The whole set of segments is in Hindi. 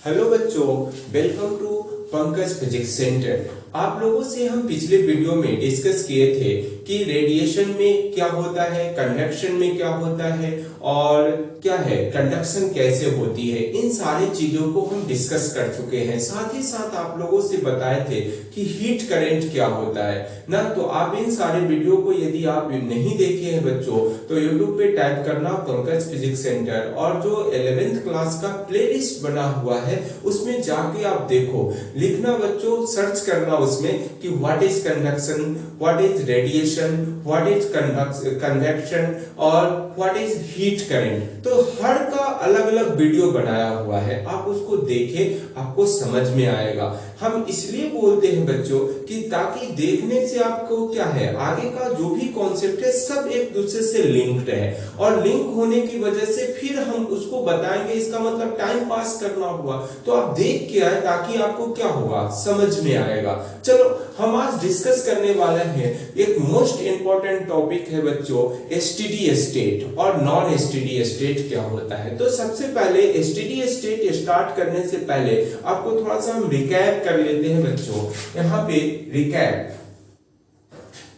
हेलो बच्चों, welcome to Pankaj physics centre. आप लोगों से हम पिछले वीडियो में डिस्कस किए थे कि रेडिएशन में क्या होता है, कंडक्शन में क्या होता है और क्या है कंडक्शन कैसे होती है। इन सारी चीजों को हम डिस्कस कर चुके हैं। साथ ही साथ आप लोगों से बताए थे कि हीट करंट क्या होता है ना। तो आप इन सारे वीडियो को यदि आप नहीं देखे हैं बच्चों, तो यूट्यूब पे टाइप करना पंकज फिजिक्स सेंटर और जो 11th क्लास का प्लेलिस्ट बना हुआ है उसमें जाके आप देखो। लिखना बच्चों, सर्च करना उसमें कि what is conduction, what is radiation, what is convection और व्हाट इज हीट करंट। तो हर का अलग अलग वीडियो बनाया हुआ है, आप उसको देखें, आपको समझ में आएगा। हम इसलिए बोलते हैं बच्चों कि ताकि देखने से आपको क्या है आगे का जो भी कॉन्सेप्ट है सब एक दूसरे से लिंक्ड है, और लिंक होने की वजह से फिर हम उसको बताएंगे। इसका मतलब टाइम पास करना हुआ तो आप देख के आए ताकि आपको क्या होगा समझ में आएगा। चलो हम आज डिस्कस करने वाले हैं एक मोस्ट इंपॉर्टेंट टॉपिक है बच्चों, एसटीडी स्टेट और नॉन एसटीडी स्टेट क्या होता है। तो सबसे पहले एसटीडी स्टेट स्टार्ट करने से पहले आपको थोड़ा सा हम रिकैप कर लेते हैं बच्चों। यहाँ पे रिकैप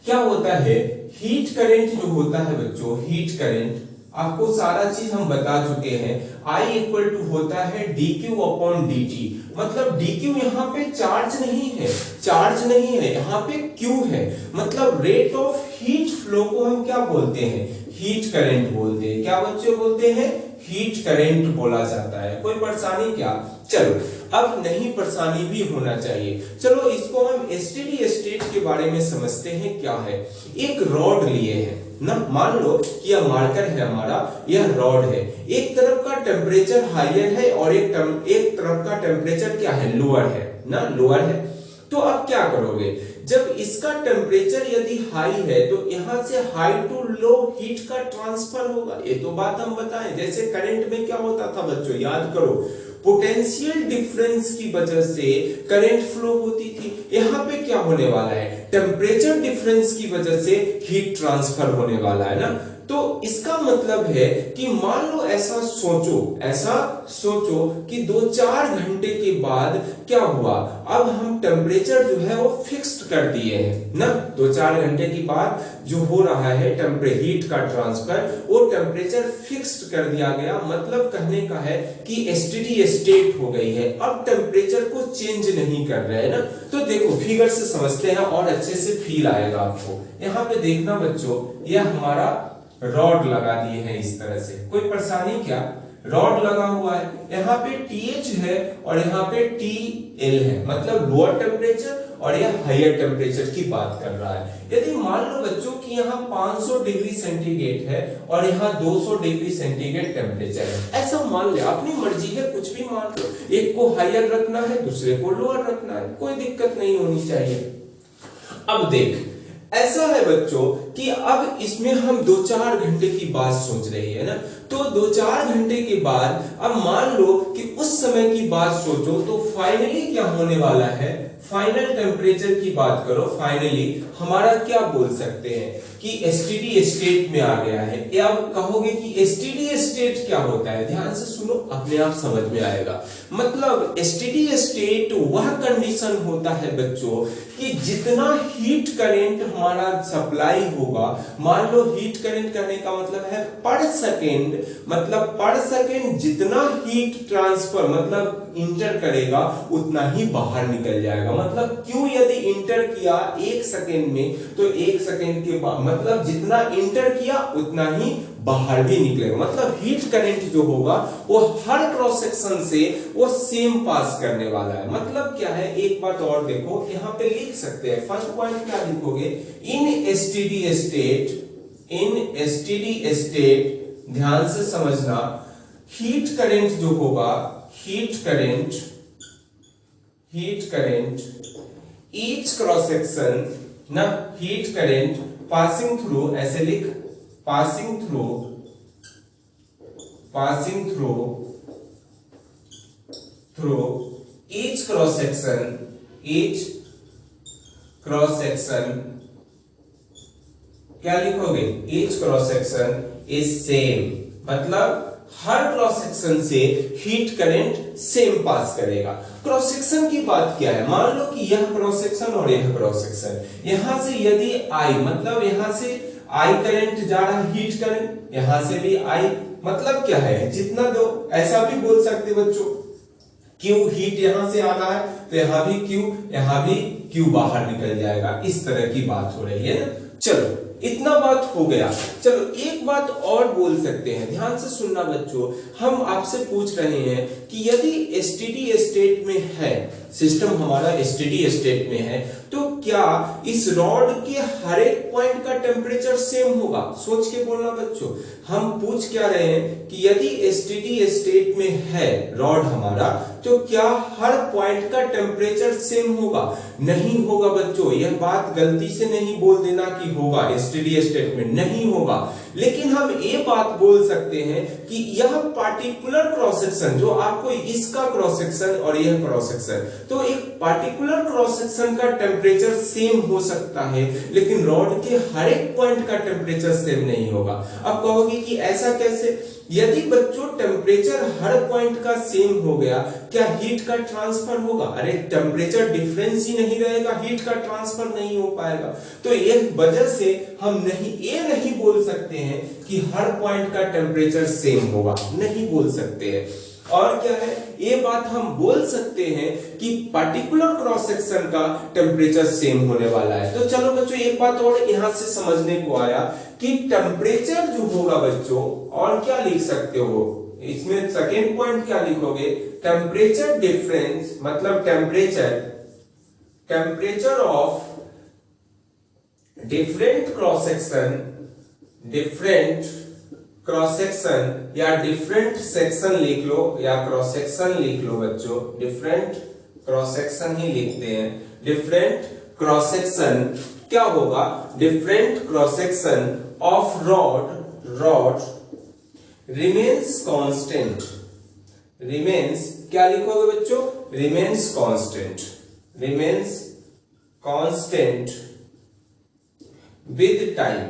क्या होता है, हीट करंट जो होता है बच्चों, हीट करंट आपको सारा चीज हम बता चुके हैं। I इक्वल टू होता है dq अपॉन dt। मतलब dq यहाँ पे चार्ज नहीं है, चार्ज नहीं है, यहाँ पे q है। मतलब रेट ऑफ हीट फ्लो को हम क्या बोलते हैं, हीट करंट बोलते हैं। क्या बच्चों बोलते हैं, हीट करंट बोला जाता है। कोई परेशानी क्या? चलो अब नहीं परेशानी भी होना चाहिए। चलो इसको हम एसटीडी स्टेट के बारे में समझते हैं क्या है। एक रॉड लिए हैं ना, मान लो कि यह मार्कर है हमारा, यह रॉड है। एक तरफ का टेम्परेचर हायर है और एक तरफ का टेम्परेचर क्या है, लोअर है ना, लोअर है। तो अब क्या करोगे, जब इसका टेम्परेचर यदि हाई है तो यहां से हाई टू लो हीट का ट्रांसफर होगा। ये तो बात हम बताएं, जैसे करंट में क्या होता था बच्चों, याद करो, पोटेंशियल डिफरेंस की वजह से करंट फ्लो होती थी। यहाँ पे क्या होने वाला है, टेम्परेचर डिफरेंस की वजह से हीट ट्रांसफर होने वाला है ना। तो इसका मतलब है कि मान लो ऐसा सोचो कि 2-4 घंटे के बाद क्या हुआ, अब हम टेम्परेचर जो है वो फिक्स्ड कर दिए हैं ना। 2-4 घंटे के बाद जो हो रहा है हीट का ट्रांसफर, वो टेम्परेचर फिक्स्ड कर दिया गया। मतलब कहने का है कि एसटीडी स्टेट हो गई है, अब टेम्परेचर को चेंज नहीं कर रहे हैं ना। तो देखो फिगर से समझते हैं और अच्छे से फील आएगा आपको। यहाँ पे देखना बच्चों, यह हमारा रॉड लगा दिए हैं इस तरह से। कोई परेशानी क्या, रॉड लगा हुआ है, यहाँ पे TH है और यहाँ पे TL है, मतलब लोअर टेम्परेचर और यह हायर टेम्परेचर की बात कर रहा है। यदि मान लो बच्चों कि यहाँ 500 डिग्री सेंटीग्रेड है और यहाँ 200 डिग्री सेंटीग्रेड टेम्परेचर है, ऐसा मान ले, अपनी मर्जी है, कुछ भी मान लो। एक को हायर रखना है, दूसरे को लोअर रखना है, कोई दिक्कत नहीं होनी चाहिए। अब देख ऐसा है बच्चों कि अब इसमें हम 2-4 घंटे की बात सोच रही है ना। तो 2-4 घंटे के बाद अब मान लो कि उस समय की बात सोचो, तो फाइनली क्या होने वाला है, फाइनल टेम्परेचर की बात करो, फाइनली हमारा क्या बोल सकते हैं कि एसटीडी स्टेट में आ गया है। या अब कहोगे कि एसटीडी स्टेट क्या होता है, ध्यान से सुनो, अपने आप समझ में आएगा। मतलब एसटीडी स्टेट वह कंडीशन होता है बच्चों कि जितना हीट करंट हमारा सप्लाई होगा, मान लो हीट करंट करने का मतलब है पर सेकेंड, मतलब पर सेकेंड जितना हीट ट्रांसफर मतलब इंटर करेगा उतना ही बाहर निकल जाएगा। मतलब क्यों, यदि इंटर किया 1 सेकेंड में तो 1 सेकेंड के बाद मतलब जितना इंटर किया उतना ही बाहर भी निकलेगा। मतलब हीट करंट जो होगा वो हर क्रॉस सेक्शन से वो सेम पास करने वाला है। मतलब क्या है, एक बात और देखो, यहाँ पे लिख सकते हैं, फर्स्ट पॉइंट क्या लिखोगे, इन एसटीडी स्टेट, ध्यान से समझना, हीट करंट जो होगा, heat current each cross section ना, हीट करंट पासिंग थ्रू, ऐसे लिख, passing through each cross section क्या लिखोगे, each cross section is same। मतलब हर क्रॉस सेक्शन से हीट करंट सेम पास करेगा। क्रॉस सेक्शन की बात क्या है, मान लो कि यह क्रॉस सेक्शन और यह क्रॉस सेक्शन, यहां से यदि I मतलब यहां से I करंट जा रहा है, हीट करंट, यहां से भी I मतलब क्या है, जितना दो, ऐसा भी बोल सकते बच्चों, Q हीट यहां से आ रहा है तो यहां भी Q, यहां भी Q बाहर निकल जाएगा, इस तरह की बात हो रही है ना। चलो इतना बात हो गया। चलो एक बात और बोल सकते हैं, ध्यान से सुनना बच्चों, हम आपसे पूछ रहे हैं कि यदि एसटीडी स्टेट में है, सिस्टम हमारा एसटीडी स्टेट में है, तो क्या इस रॉड के हर एक पॉइंट का टेम्परेचर सेम होगा? सोच के बोलना बच्चों, हम पूछ क्या रहे हैं कि यदि एसटीडी स्टेट में है रॉड हमारा, तो क्या हर पॉइंट का टेम्परेचर सेम होगा? नहीं होगा बच्चों, यह बात गलती से नहीं बोल देना कि होगा, एसटीडी स्टेट में नहीं होगा। लेकिन हम ये बात बोल सकते हैं कि यह पार्टिकुलर क्रॉस सेक्शन, जो आपको इसका क्रॉस सेक्शन और यह क्रॉस सेक्शन, तो एक पार्टिकुलर क्रॉस सेक्शन का टेम्परेचर सेम हो सकता है, लेकिन रॉड के हर एक पॉइंट का टेम्परेचर सेम नहीं होगा। अब कहोगे कि ऐसा कैसे? यदि बच्चों टेम्परेचर हर पॉइंट का सेम हो गया, क्या हीट का ट्रांसफर होगा? अरे टेम्परेचर डिफरेंस ही नहीं रहेगा, हीट का ट्रांसफर नहीं हो पाएगा। तो इस वजह से हम ये नहीं बोल सकते हैं कि हर पॉइंट का टेम्परेचर सेम होगा, नहीं बोल सकते हैं। और क्या है, ये बात हम बोल सकते हैं कि पार्टिकुलर क्रॉस सेक्शन का टेम्परेचर सेम होने वाला है। तो चलो बच्चों एक बात और यहां से समझने को आया कि टेम्परेचर जो होगा बच्चों, और क्या लिख सकते हो इसमें, सेकेंड पॉइंट क्या लिखोगे, टेम्परेचर डिफरेंस, मतलब temperature of different cross section या डिफरेंट सेक्शन लिख लो, या क्रॉस सेक्शन लिख लो बच्चों, डिफरेंट क्रॉस सेक्शन ही लिखते हैं। डिफरेंट क्रॉस सेक्शन क्या होगा, different cross section of rod remains constant, remains क्या लिखोगे बच्चों, रिमेन्स कांस्टेंट विद टाइम,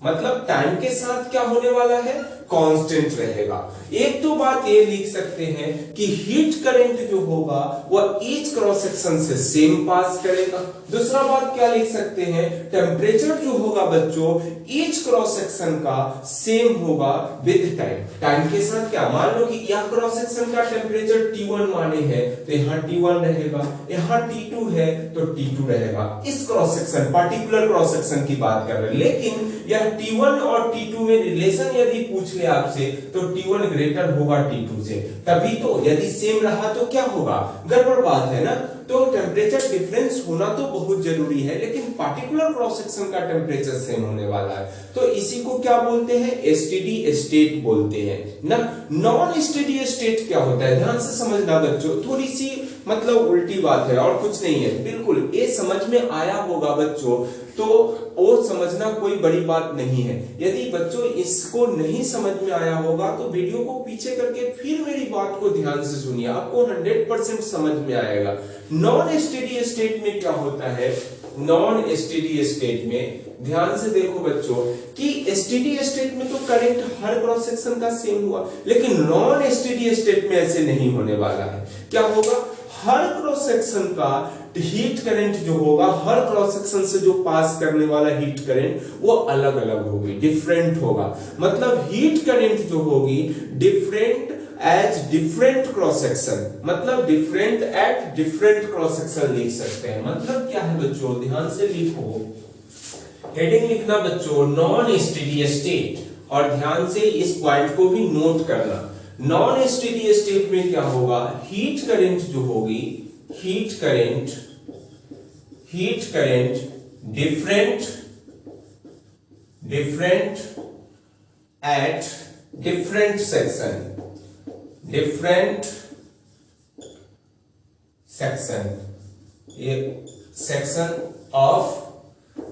मतलब टाइम के साथ क्या होने वाला है, कांस्टेंट रहेगा। एक तो बात ये लिख सकते हैं कि हीट करंट जो होगा वह ईच क्रॉस सेक्शन से सेम पास करेगा। दूसरा बात क्या लिख सकते हैं, टेम्परेचर जो होगा बच्चों ईच क्रॉस सेक्शन का सेम होगा विद टाइम, टाइम के साथ। क्या मान लो कि यह क्रॉस सेक्शन का टेम्परेचर T1 माने है तो यहाँ T1 रहेगा, यहाँ T2 है तो T2 रहेगा। इस cross section, particular cross section की बात कर रहे हैं। लेकिन यह T1 और T2 में रिलेशन यदि पूछ ले आपसे, तो T1 ग्रेटर होगा T2 से, तभी तो। यदि सेम रहा तो क्या होगा, गड़बड़ बात है ना। तो टेम्परेचर डिफरेंस होना तो बहुत जरूरी है, लेकिन पार्टिकुलर क्रॉस सेक्शन का टेम्परेचर सेम होने वाला है, तो इसी को क्या बोलते हैं, एसटीडी स्टेट बोलते हैं ना। नॉन एसटीडी स्टेट क्या होता है, ध्यान से समझना बच्चों, थोड़ी सी मतलब उल्टी बात है और कुछ नहीं है, बिल्कुल ये समझ में आया होगा बच्चों, तो वो समझना कोई बड़ी बात नहीं है। यदि बच्चों इसको नहीं समझ में आया होगा तो वीडियो को पीछे करके फिर मेरी बात को ध्यान से सुनिए, आपको 100% समझ में आएगा। नॉन एसटीडी स्टेट में क्या होता है, नॉन एसटीडी स्टेट में ध्यान से देखो बच्चों कि एसटीडी स्टेट में तो करंट हर क्रॉस सेक्शन का सेम हुआ, लेकिन नॉन एसटीडी स्टेट में ऐसे नहीं होने वाला है। क्या होगा, हर क्रॉस सेक्शन का हीट करंट जो होगा, हर क्रॉस सेक्शन से जो पास करने वाला हीट करंट वो अलग अलग होगी, डिफरेंट होगा। मतलब हीट करंट जो होगी different as different cross section, मतलब different at different cross section लिख सकते हैं। मतलब क्या है बच्चों, ध्यान से लिखो, हेडिंग लिखना बच्चों नॉन एसटीडी स्टेट, और ध्यान से इस पॉइंट को भी नोट करना। नॉन एसटीडी स्टेट में क्या होगा, हीट करंट जो होगी, heat current different at different section, ये सेक्शन ऑफ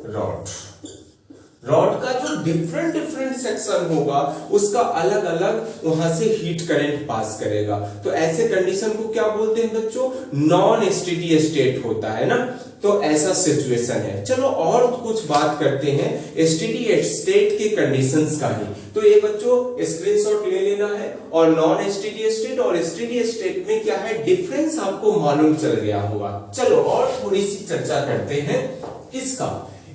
रॉड का जो डिफरेंट सेक्शन होगा उसका अलग अलग वहां से हीट करंट पास करेगा। तो ऐसे कंडीशन को क्या बोलते हैं बच्चों, नॉन एसटीडी स्टेट होता है ना। तो ऐसा सिचुएशन है। चलो और कुछ बात करते हैं एसटीडी स्टेट के कंडीशंस का ही। तो ये बच्चों स्क्रीनशॉट ले लेना है। और नॉन एसटीडी स्टेट और एसटीडी स्टेट में क्या है डिफरेंस आपको मालूम चल गया होगा। चलो और थोड़ी सी चर्चा करते हैं इसका।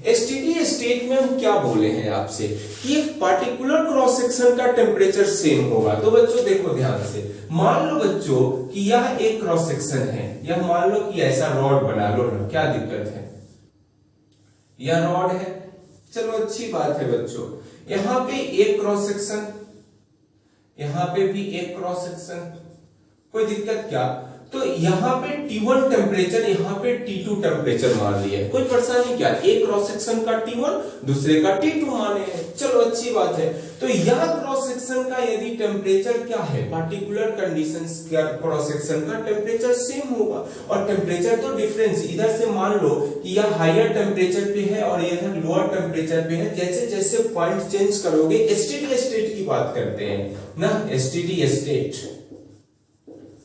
एसटीडी स्टेट में हम क्या बोले हैं आपसे कि एक पार्टिकुलर क्रॉस सेक्शन का टेम्परेचर सेम होगा। तो बच्चों देखो ध्यान से, मान लो बच्चों कि यह एक क्रॉस सेक्शन है, यह मान लो कि ऐसा रॉड बना लो ना, क्या दिक्कत है, यह रॉड है, चलो अच्छी बात है बच्चों। यहां पे एक क्रॉस सेक्शन, यहां पे भी एक क्रॉस सेक्शन, कोई दिक्कत क्या। तो यहाँ पे T1 टेम्परेचर, यहाँ पे T2 टेम्परेचर मान लिया, कोई परेशानी क्या, एक क्रॉस सेक्शन का T1 दूसरे का T2 माने हैं, चलो अच्छी बात है। तो यह क्रॉस सेक्शन का यदि टेम्परेचर क्या है, पार्टिकुलर कंडीशंस का क्रॉस सेक्शन का टेम्परेचर सेम होगा। और टेम्परेचर तो डिफरेंस, इधर से मान लो कि यह हायर टेम्परेचर पे है और यह लोअर टेम्परेचर पे है, जैसे जैसे पॉइंट चेंज करोगे, एसटीडी स्टेट की बात करते हैं ना, एसटीडी स्टेट,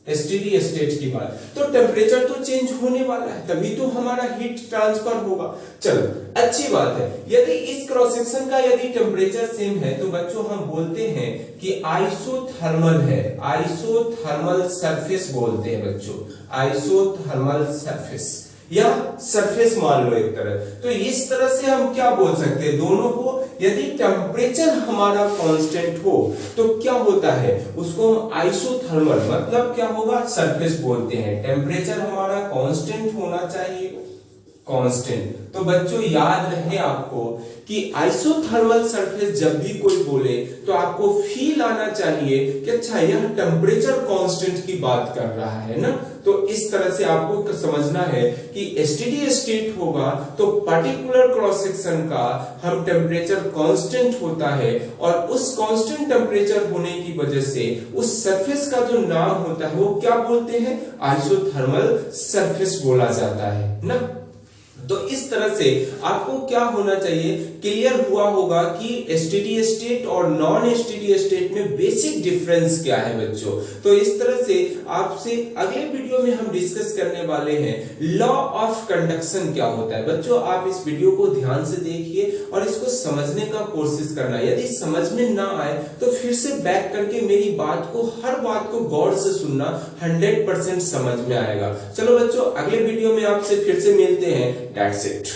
एसटीडी स्टेट की बात, तो टेम्परेचर तो चेंज होने वाला है, तभी तो हमारा हीट ट्रांसफर होगा। चलो अच्छी बात है। यदि इस क्रॉस सेक्शन का यदि टेम्परेचर सेम है तो बच्चों हम बोलते हैं कि आइसोथर्मल है, आइसोथर्मल सरफेस बोलते हैं बच्चों, आइसोथर्मल सरफेस या सरफेस मान लो एक तरह। तो इस तरह से हम क्या बोल सकते हैं, दोनों को यदि टेम्परेचर हमारा कांस्टेंट हो तो क्या होता है, उसको हम आइसोथर्मल मतलब क्या होगा, सरफेस बोलते हैं। टेम्परेचर हमारा कांस्टेंट होना चाहिए, कांस्टेंट। तो बच्चों याद रहे आपको कि आइसोथर्मल सरफेस जब भी कोई बोले तो आपको फील आना चाहिए कि अच्छा यह टेम्परेचर कांस्टेंट की बात कर रहा है ना। तो इस तरह से आपको समझना है कि एसटीडी स्टेट होगा तो पार्टिकुलर क्रॉस सेक्शन का हम टेम्परेचर कांस्टेंट होता है और उस कांस्टेंट टेम्परेचर होने की वजह से उस सरफेस का जो नाम होता है वो क्या बोलते हैं, आइसोथर्मल सरफेस बोला जाता है ना। तो इस तरह से आपको क्या होना चाहिए, क्लियर हुआ होगा कि एसटीडी स्टेट और नॉन एसटीडी स्टेट में बेसिक डिफरेंस क्या है बच्चों। तो इस तरह से आपसे अगले वीडियो में हम डिस्कस करने वाले हैं लॉ ऑफ कंडक्शन क्या होता है। बच्चों आप इस वीडियो को ध्यान से देखिए और इसको समझने का कोशिश करना, यदि समझ में ना आए तो फिर से बैक करके मेरी बात को, हर बात को गौर से सुनना, 100% समझ में आएगा। चलो बच्चों अगले वीडियो में आपसे फिर से मिलते हैं। That's it.